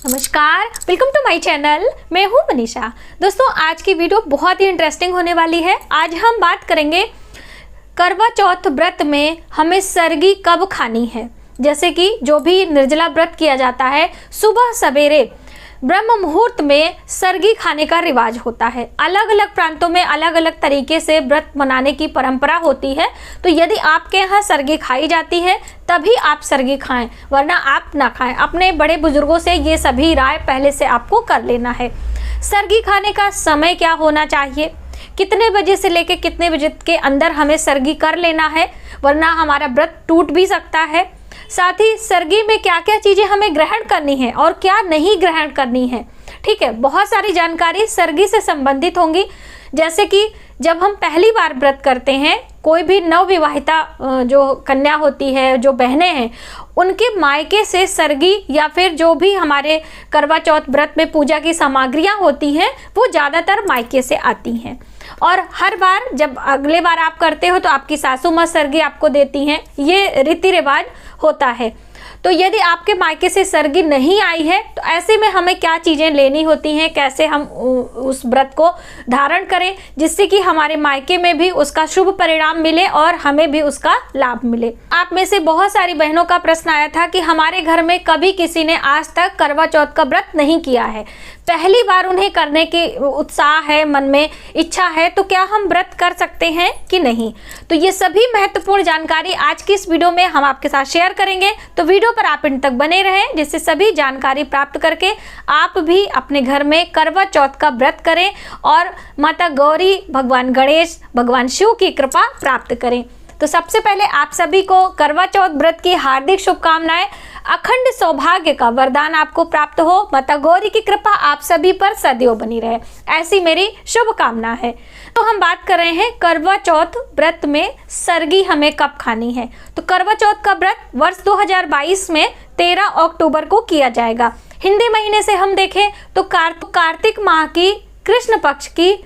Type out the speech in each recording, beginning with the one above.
नमस्कार, welcome to my channel. मैं हूं मनीषा। दोस्तों, आज की वीडियो बहुत ही इंटरेस्टिंग होने वाली है। आज हम बात करेंगे करवा चौथ व्रत में हमें सरगी कब खानी है। जैसे कि जो भी निर्जला व्रत किया जाता है, सुबह सवेरे ब्रह्म मुहूर्त में सरगी खाने का रिवाज होता है। अलग अलग प्रांतों में अलग अलग तरीके से व्रत मनाने की परंपरा होती है। तो यदि आपके यहाँ सरगी खाई जाती है तभी आप सरगी खाएं, वरना आप ना खाएं। अपने बड़े बुजुर्गों से ये सभी राय पहले से आपको कर लेना है। सरगी खाने का समय क्या होना चाहिए, कितने बजे से लेकर कितने बजे के अंदर हमें सरगी कर लेना है, वरना हमारा व्रत टूट भी सकता है। साथ ही सरगी में क्या क्या चीज़ें हमें ग्रहण करनी है और क्या नहीं ग्रहण करनी है। ठीक है, बहुत सारी जानकारी सरगी से संबंधित होंगी। जैसे कि जब हम पहली बार व्रत करते हैं, कोई भी नवविवाहिता जो कन्या होती है, जो बहनें हैं, उनके मायके से सरगी या फिर जो भी हमारे करवा चौथ व्रत में पूजा की सामग्रियां होती हैं वो ज़्यादातर मायके से आती हैं। और हर बार जब अगले बार आप करते हो तो आपकी सासू माँ सरगी आपको देती हैं। ये रीति रिवाज होता है। तो यदि आपके मायके से सरगी नहीं आई है तो ऐसे में हमें क्या चीज़ें लेनी होती हैं, कैसे हम उस व्रत को धारण करें जिससे कि हमारे मायके में भी उसका शुभ परिणाम मिले और हमें भी उसका लाभ मिले। आप में से बहुत सारी बहनों का प्रश्न आया था कि हमारे घर में कभी किसी ने आज तक करवा चौथ का व्रत नहीं किया है, पहली बार उन्हें करने की उत्साह है, मन में इच्छा है, तो क्या हम व्रत कर सकते हैं कि नहीं। तो ये सभी महत्वपूर्ण जानकारी आज की इस वीडियो में हम आपके साथ शेयर करेंगे। तो वीडियो पर आप इन तक बने रहें जिससे सभी जानकारी प्राप्त करके आप भी अपने घर में करवा चौथ का व्रत करें और माता गौरी, भगवान गणेश, भगवान शिव की कृपा प्राप्त करें। तो सबसे पहले आप सभी को करवा चौथ व्रत की हार्दिक शुभकामनाएं। अखंड सौभाग्य का वरदान आपको प्राप्त हो, माता गौरी की कृपा आप सभी पर सदैव बनी रहे, ऐसी मेरी शुभकामना है। तो हम बात कर रहे हैं करवा चौथ व्रत में सरगी हमें कब खानी है। तो करवा चौथ का व्रत वर्ष 2022 में 13 अक्टूबर को किया जाएगा। हिंदी महीने से हम देखें तो कार्तिक माह की कृष्ण पक्ष की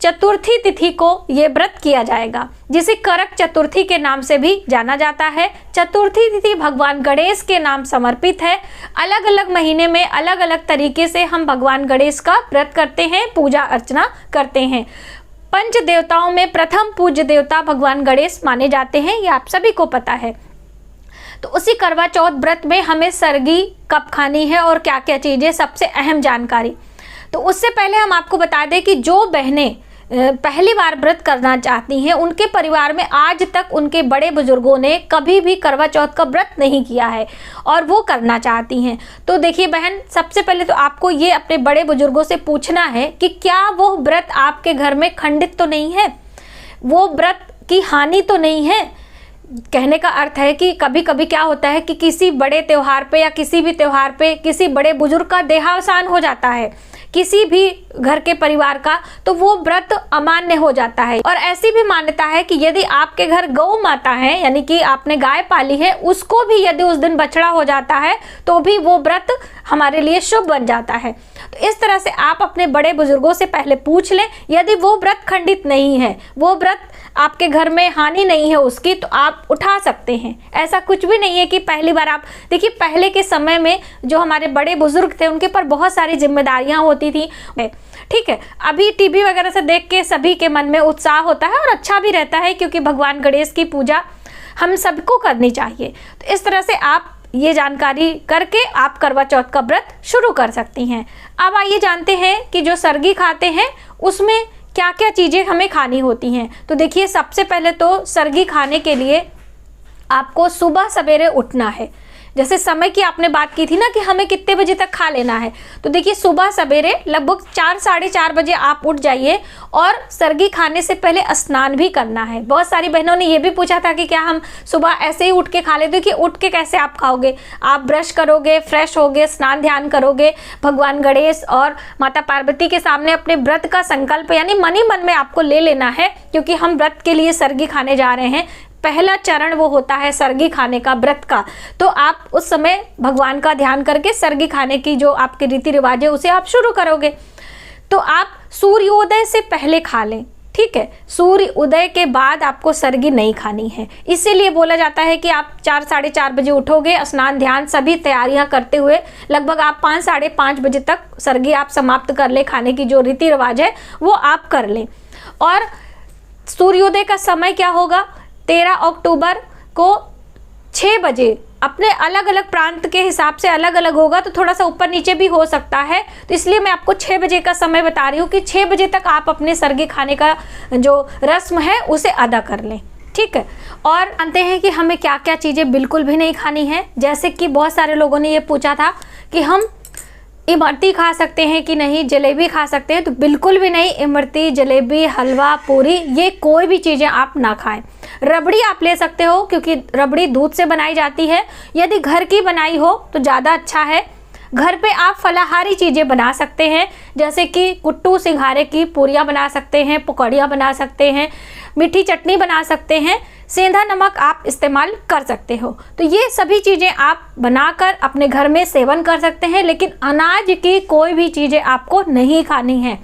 चतुर्थी तिथि को ये व्रत किया जाएगा, जिसे करक चतुर्थी के नाम से भी जाना जाता है। चतुर्थी तिथि भगवान गणेश के नाम समर्पित है। अलग अलग महीने में अलग अलग तरीके से हम भगवान गणेश का व्रत करते हैं, पूजा अर्चना करते हैं। पंच देवताओं में प्रथम पूज्य देवता भगवान गणेश माने जाते हैं, ये आप सभी को पता है। तो उसी करवा चौथ व्रत में हमें सरगी कब खानी है और क्या क्या चीज़ें, सबसे अहम जानकारी। तो उससे पहले हम आपको बता दें कि जो बहनें पहली बार व्रत करना चाहती हैं, उनके परिवार में आज तक उनके बड़े बुजुर्गों ने कभी भी करवा चौथ का व्रत नहीं किया है और वो करना चाहती हैं, तो देखिए बहन, सबसे पहले तो आपको ये अपने बड़े बुजुर्गों से पूछना है कि क्या वो व्रत आपके घर में खंडित तो नहीं है, वो व्रत की हानि तो नहीं है। कहने का अर्थ है कि कभी कभी क्या होता है कि किसी बड़े त्यौहार पे या किसी भी त्यौहार पे किसी बड़े बुजुर्ग का देहावसान हो जाता है, किसी भी घर के परिवार का, तो वो व्रत अमान्य हो जाता है। और ऐसी भी मान्यता है कि यदि आपके घर गौ माता है, यानी कि आपने गाय पाली है, उसको भी यदि उस दिन बछड़ा हो जाता है तो भी वो व्रत हमारे लिए शुभ बन जाता है। तो इस तरह से आप अपने बड़े बुजुर्गों से पहले पूछ लें। यदि वो व्रत खंडित नहीं है, वो व्रत आपके घर में हानि नहीं है उसकी, तो आप उठा सकते हैं। ऐसा कुछ भी नहीं है कि पहली बार आप देखिए, पहले के समय में जो हमारे बड़े बुजुर्ग थे उनके पर बहुत सारी जिम्मेदारियां होती थी। ठीक है, अभी टीवी वगैरह से देख के सभी के मन में उत्साह होता है और अच्छा भी रहता है, क्योंकि भगवान गणेश की पूजा हम सबको करनी चाहिए। तो इस तरह से आप ये जानकारी करके आप करवा चौथ का व्रत शुरू कर सकती हैं। अब आइए जानते हैं कि जो सरगी खाते हैं उसमें क्या क्या चीज़ें हमें खानी होती हैं। तो देखिए, सबसे पहले तो सरगी खाने के लिए आपको सुबह सवेरे उठना है। जैसे समय की आपने बात की थी ना कि हमें कितने बजे तक खा लेना है, तो देखिए सुबह सवेरे लगभग 4 साढ़े 4 बजे आप उठ जाइए और सरगी खाने से पहले स्नान भी करना है। बहुत सारी बहनों ने ये भी पूछा था कि क्या हम सुबह ऐसे ही उठ के खा लेते। देखिए, उठ के कैसे आप खाओगे, आप ब्रश करोगे, फ्रेश होगे, स्नान ध्यान करोगे, भगवान गणेश और माता पार्वती के सामने अपने व्रत का संकल्प यानी मन ही मन में आपको ले लेना है, क्योंकि हम व्रत के लिए सरगी खाने जा रहे हैं। पहला चरण वो होता है सरगी खाने का, व्रत का। तो आप उस समय भगवान का ध्यान करके सरगी खाने की जो आपके रीति रिवाज है उसे आप शुरू करोगे। तो आप सूर्योदय से पहले खा लें। ठीक है, सूर्य उदय के बाद आपको सरगी नहीं खानी है। इसीलिए बोला जाता है कि आप 4 साढ़े 4 बजे उठोगे, स्नान ध्यान सभी तैयारियां करते हुए लगभग आप 5 साढ़े 5 बजे तक सरगी आप समाप्त कर ले, खाने की जो रीति रिवाज है वो आप कर लें। और सूर्योदय का समय क्या होगा, 13 अक्टूबर को 6 बजे, अपने अलग अलग प्रांत के हिसाब से अलग अलग होगा, तो थोड़ा सा ऊपर नीचे भी हो सकता है, तो इसलिए मैं आपको 6 बजे का समय बता रही हूँ कि 6 बजे तक आप अपने सरगी खाने का जो रस्म है उसे अदा कर लें, ठीक है। और जानते हैं कि हमें क्या क्या चीज़ें बिल्कुल भी नहीं खानी है। जैसे कि बहुत सारे लोगों ने ये पूछा था कि हम इमरती खा सकते हैं कि नहीं, जलेबी खा सकते हैं, तो बिल्कुल भी नहीं। इमरती, जलेबी, हलवा, पूरी, ये कोई भी चीज़ें आप ना खाएं। रबड़ी आप ले सकते हो क्योंकि रबड़ी दूध से बनाई जाती है, यदि घर की बनाई हो तो ज़्यादा अच्छा है। घर पे आप फलाहारी चीज़ें बना सकते हैं, जैसे कि कुट्टू सिंघारे की पूरियाँ बना सकते हैं, पकौड़ियाँ बना सकते हैं, मीठी चटनी बना सकते हैं, सेंधा नमक आप इस्तेमाल कर सकते हो। तो ये सभी चीज़ें आप बनाकर अपने घर में सेवन कर सकते हैं, लेकिन अनाज की कोई भी चीज़ें आपको नहीं खानी है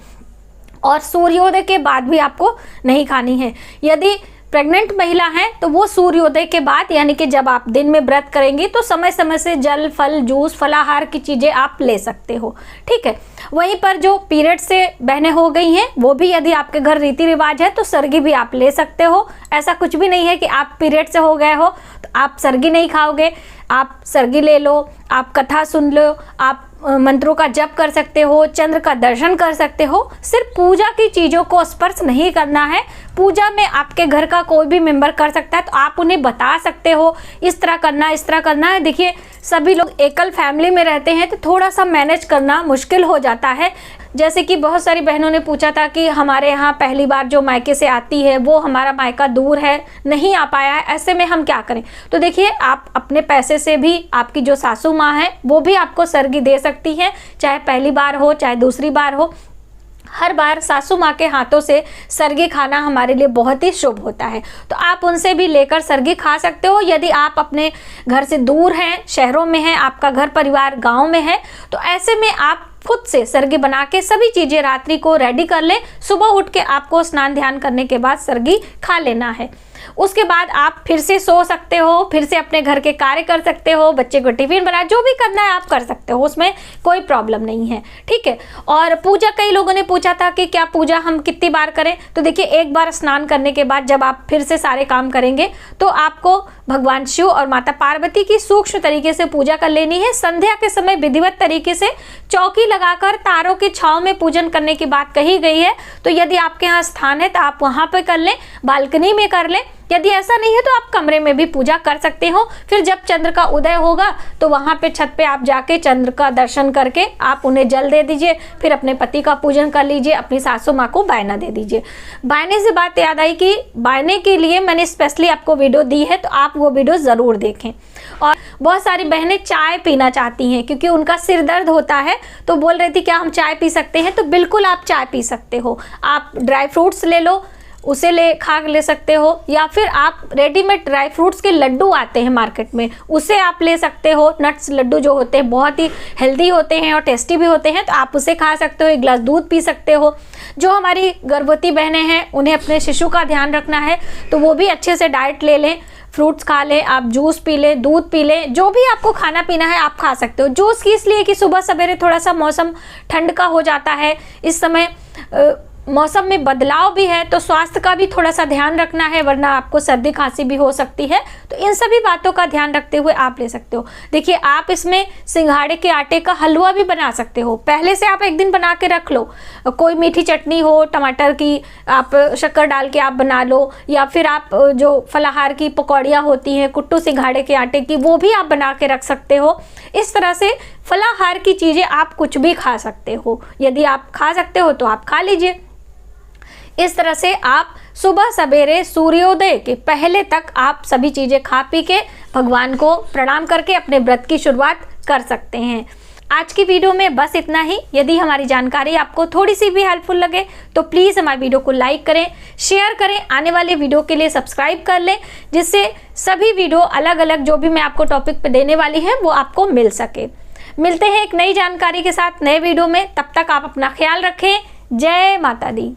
और सूर्योदय के बाद भी आपको नहीं खानी है। यदि प्रेग्नेंट महिला हैं तो वो सूर्योदय के बाद, यानी कि जब आप दिन में व्रत करेंगी, तो समय समय से जल, फल, जूस, फलाहार की चीज़ें आप ले सकते हो, ठीक है। वहीं पर जो पीरियड से बहनें हो गई हैं, वो भी यदि आपके घर रीति रिवाज है तो सरगी भी आप ले सकते हो। ऐसा कुछ भी नहीं है कि आप पीरियड से हो गए हो तो आप सरगी नहीं खाओगे, आप सरगी ले लो, आप कथा सुन लो, आप मंत्रों का जप कर सकते हो, चंद्र का दर्शन कर सकते हो। सिर्फ पूजा की चीज़ों को स्पर्श नहीं करना है। पूजा में आपके घर का कोई भी मेंबर कर सकता है, तो आप उन्हें बता सकते हो इस तरह करना, इस तरह करना है। देखिए, सभी लोग एकल फैमिली में रहते हैं तो थोड़ा सा मैनेज करना मुश्किल हो जाता है। जैसे कि बहुत सारी बहनों ने पूछा था कि हमारे यहाँ पहली बार जो मायके से आती है वो हमारा मायका दूर है, नहीं आ पाया है, ऐसे में हम क्या करें। तो देखिए, आप अपने पैसे से भी, आपकी जो सासू माँ है वो भी आपको सरगी दे सकती है, चाहे पहली बार हो चाहे दूसरी बार हो। हर बार सासू माँ के हाथों से सरगी खाना हमारे लिए बहुत ही शुभ होता है, तो आप उनसे भी लेकर सरगी खा सकते हो। यदि आप अपने घर से दूर हैं, शहरों में हैं, आपका घर परिवार गांव में है, तो ऐसे में आप खुद से सरगी बना के सभी चीज़ें रात्रि को रेडी कर लें। सुबह उठ के आपको स्नान ध्यान करने के बाद सरगी खा लेना है। उसके बाद आप फिर से सो सकते हो, फिर से अपने घर के कार्य कर सकते हो, बच्चे को टिफिन बना, जो भी करना है आप कर सकते हो, उसमें कोई प्रॉब्लम नहीं है, ठीक है। और पूजा, कई लोगों ने पूछा था कि क्या पूजा हम कितनी बार करें। तो देखिए, एक बार स्नान करने के बाद जब आप फिर से सारे काम करेंगे तो आपको भगवान शिव और माता पार्वती की सूक्ष्म तरीके से पूजा कर लेनी है। संध्या के समय विधिवत तरीके से चौकी लगाकर तारों की छांव में पूजन करने की बात कही गई है। तो यदि आपके यहाँ स्थान है तो आप वहाँ पर कर लें, बालकनी में कर लें। यदि ऐसा नहीं है तो आप कमरे में भी पूजा कर सकते हो। फिर जब चंद्र का उदय होगा तो वहाँ पे छत पे आप जाके चंद्र का दर्शन करके आप उन्हें जल दे दीजिए, फिर अपने पति का पूजन कर लीजिए, अपनी सासू माँ को बायना दे दीजिए। बायने से बात याद आई कि बायने के लिए मैंने स्पेशली आपको वीडियो दी है, तो आप वो वीडियो ज़रूर देखें। और बहुत सारी बहनें चाय पीना चाहती हैं क्योंकि उनका सिर दर्द होता है, तो बोल रही थी क्या हम चाय पी सकते हैं। तो बिल्कुल आप चाय पी सकते हो। आप ड्राई फ्रूट्स ले लो, उसे ले सकते हो, या फिर आप रेडीमेड ड्राई फ्रूट्स के लड्डू आते हैं मार्केट में, उसे आप ले सकते हो। नट्स लड्डू जो होते हैं बहुत ही हेल्दी होते हैं और टेस्टी भी होते हैं, तो आप उसे खा सकते हो। एक गिलास दूध पी सकते हो। जो हमारी गर्भवती बहनें हैं उन्हें अपने शिशु का ध्यान रखना है, तो वो भी अच्छे से डाइट ले लें, फ्रूट्स खा लें, आप जूस पी लें, दूध पी लें, जो भी आपको खाना पीना है आप खा सकते हो। जूस की इसलिए कि सुबह सवेरे थोड़ा सा मौसम ठंड का हो जाता है, इस समय मौसम में बदलाव भी है, तो स्वास्थ्य का भी थोड़ा सा ध्यान रखना है, वरना आपको सर्दी खांसी भी हो सकती है। तो इन सभी बातों का ध्यान रखते हुए आप ले सकते हो। देखिए, आप इसमें सिंघाड़े के आटे का हलवा भी बना सकते हो। पहले से आप एक दिन बना के रख लो। कोई मीठी चटनी हो टमाटर की, आप शक्कर डाल के आप बना लो, या फिर आप जो फलाहार की पकौड़ियाँ होती हैं कुट्टू सिंघाड़े के आटे की, वो भी आप बना के रख सकते हो। इस तरह से फलाहार की चीज़ें आप कुछ भी खा सकते हो। यदि आप खा सकते हो तो आप खा लीजिए। इस तरह से आप सुबह सवेरे सूर्योदय के पहले तक आप सभी चीज़ें खा पी के भगवान को प्रणाम करके अपने व्रत की शुरुआत कर सकते हैं। आज की वीडियो में बस इतना ही। यदि हमारी जानकारी आपको थोड़ी सी भी हेल्पफुल लगे तो प्लीज़ हमारी वीडियो को लाइक करें, शेयर करें, आने वाले वीडियो के लिए सब्सक्राइब कर लें, जिससे सभी वीडियो अलग अलग जो भी मैं आपको टॉपिक पे देने वाली है वो आपको मिल सके। मिलते हैं एक नई जानकारी के साथ नए वीडियो में। तब तक आप अपना ख्याल रखें। जय माता दी।